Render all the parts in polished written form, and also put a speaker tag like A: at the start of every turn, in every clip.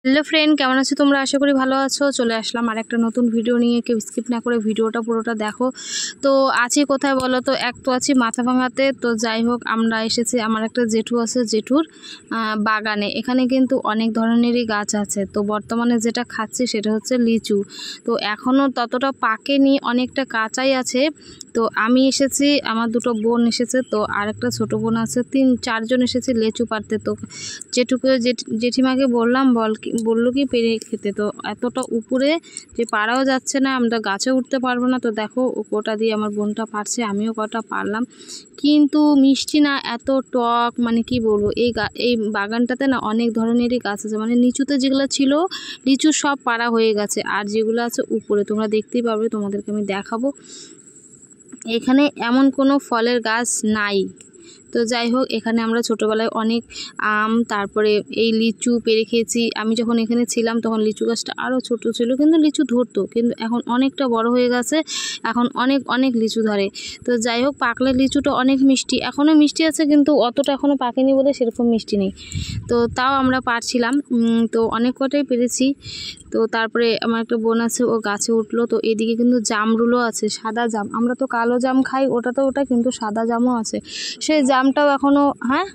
A: Hello friend, কেমন আছো তোমরা? আশা করি ভালো আছো। চলে আসলাম আর একটা নতুন ভিডিও নিয়ে। কেউ স্কিপ না করে ভিডিওটা পুরোটা দেখো। তো আছি কোথায় বলো তো? এক তো আছি মাথাভাঙাতে। তো যাই হোক, আমরা এসেছি, আমার একটা জেঠু আছে, জেঠুর বাগানে। এখানে কিন্তু অনেক ধরনেরই গাছ আছে। তো বর্তমানে যেটা খাচ্ছি সেটা হচ্ছে লিচু। তো এখনও ততটা পাকেনি, অনেকটা কাঁচাই আছে। তো আমি এসেছি, আমার দুটো বোন এসেছে, তো আর একটা ছোটো বোন আছে, 3-4 জন এসেছি লেচু পাড়তে। তো জেঠিমাকে বললাম, বললো কি পেরে খেতে। তো এতটা উপরে যে পাড়াও যাচ্ছে না, আমরা গাছে উঠতে পারবো না। তো দেখো, কোটা দিয়ে আমার বোনটা পারছে, আমিও কটা পারলাম। কিন্তু মিষ্টি না, এত টক, মানে কি বলবো। এই বাগানটাতে না অনেক ধরনেরই গাছ আছে, মানে নিচুতে যেগুলো ছিল লিচু সব পাড়া হয়ে গেছে, আর যেগুলো আছে উপরে তোমরা দেখতেই পারবে, তোমাদেরকে আমি দেখাবো। এখানে এমন কোনো ফলের গাছ নাই। তো যাই হোক, এখানে আমরা ছোটোবেলায় অনেক আম, তারপরে এই লিচু পেরে খেয়েছি। আমি যখন এখানে ছিলাম তখন লিচু গাছটা আরও ছোট ছিল, কিন্তু লিচু ধরতো। কিন্তু এখন অনেকটা বড় হয়ে গেছে, এখন অনেক অনেক লিচু ধরে। তো যাই হোক, পাকলে লিচুটা অনেক মিষ্টি, এখনও মিষ্টি আছে, কিন্তু অতটা এখনও পাকেনি বলে সেরকম মিষ্টি নেই। তো তাও আমরা পারছিলাম, তো অনেক কটাই পেরেছি। তো তারপরে আমার একটা বোন আছে, ও গাছে উঠলো। তো এদিকে কিন্তু জামরুলও আছে, সাদা জাম। আমরা তো কালো জাম খাই, ওটা কিন্তু সাদা জামও আছে। সেই জামটাও এখনও, হ্যাঁ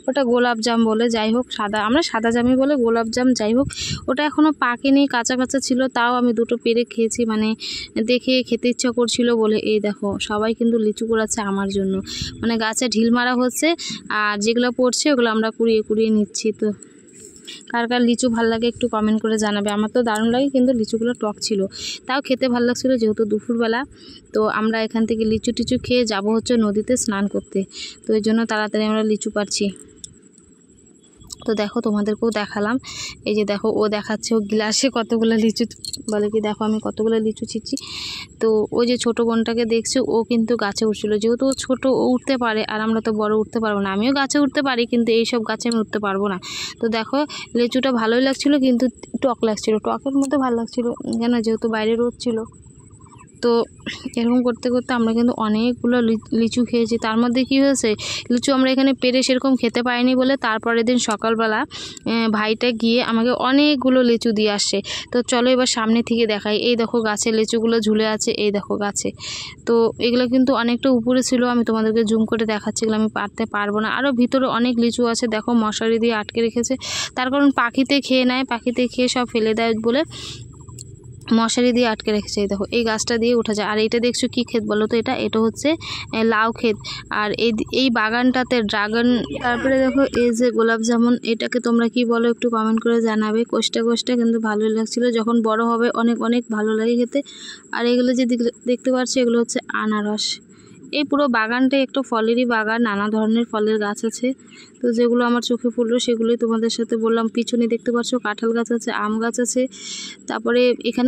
A: ওটা গোলাপ জাম বলে, যাই হোক আমরা সাদা জামই বলে, গোলাপ জাম, যাই হোক ওটা এখনও পাকেনি, কাঁচা কাঁচা ছিল। তাও আমি দুটো পেরে খেয়েছি, মানে দেখে খেতে ইচ্ছা করছিল বলে। এই দেখো, সবাই কিন্তু লিচু কুড়াচ্ছে আমার জন্য, মানে গাছে ঢিল মারা হচ্ছে, আর যেগুলো পড়ছে ওগুলো আমরা কুড়িয়ে কুড়িয়ে নিচ্ছি। তো কার কার লিচু ভালো লাগে একটু কমেন্ট করে জানাবে। আমার তো দারুণ লাগে, কিন্তু লিচুগুলো টক ছিল, তাও খেতে ভালো লাগছিলো যেহেতু দুপুরবেলা। তো আমরা এখান থেকে লিচু টিচু খেয়ে যাব হচ্ছে নদীতে স্নান করতে। তো এই জন্য তাড়াতাড়ি আমরা লিচু পাড়ছি। তো দেখো, তোমাদেরকেও দেখালাম। এই যে দেখো, ও দেখাচ্ছে ও গ্লাসে কতগুলো লিচু, বলে কি দেখো আমি কতগুলো লিচু ছিঁচ্ছি। তো ওই যে ছোটো বোনটাকে দেখছো, ও কিন্তু গাছে উঠছিল, যেহেতু ও ছোটো, ও উঠতে পারে, আর আমরা তো বড় উঠতে পারবো না। আমিও গাছে উঠতে পারি, কিন্তু এইসব গাছে আমি উঠতে পারবো না। তো দেখো, লিচুটা ভালোই লাগছিলো, কিন্তু টক লাগছিলো, টকের মধ্যে ভালো লাগছিলো কেন, যেহেতু বাইরে রোদ ছিল। তো এরকম করতে করতে আমরা কিন্তু অনেকগুলো লিচু খেয়েছি। তার মধ্যে কি হয়েছে, লিচু আমরা এখানে পেরে সেরকম খেতে পাইনি বলে তারপরের দিন সকালবেলা ভাইটা গিয়ে আমাকে অনেকগুলো লিচু দিয়ে আসছে। তো চলো এবার সামনে থেকে দেখাই। এই দেখো, গাছে লিচুগুলো ঝুলে আছে, এই দেখো গাছে। তো এগুলো কিন্তু অনেকটা উপরে ছিল, আমি তোমাদেরকে জুম করে দেখাচ্ছি, এগুলো আমি পারতে পারবো না। আরও ভিতরে অনেক লিচু আছে, দেখো মশারি দিয়ে আটকে রেখেছে, তার কারণ পাখিতে খেয়ে নেয়, পাখিতে খেয়ে সব ফেলে দেয় বলে মশারি দিয়ে আটকে রেখেছে। দেখো, এই গাছটা দিয়ে উঠা যায়। আর এইটা দেখছো কি ক্ষেত বলো তো? এটা হচ্ছে লাউ ক্ষেত। আর এই বাগানটাতে ড্রাগন। তারপরে দেখো, এই যে গোলাপ জামুন, এটাকে তোমরা কি বলো একটু কমেন্ট করে জানাবে। কোষ্টা কোষ্টা, কিন্তু ভালোই লাগছিল, যখন বড় হবে অনেক অনেক ভালো লাগে খেতে। আর এগুলো যে দেখতে পাচ্ছি, এগুলো হচ্ছে আনারস। এই পুরো বাগানটাই একটা ফলেরই বাগান, নানা ধরনের ফলের গাছ আছে। তো যেগুলো আমার চোখে পড়লো সেগুলোই তোমাদের সাথে বললাম। পিছনে দেখতে পাচ্ছ কাঁঠাল গাছ আছে, আম গাছ আছে। তারপরে এখানে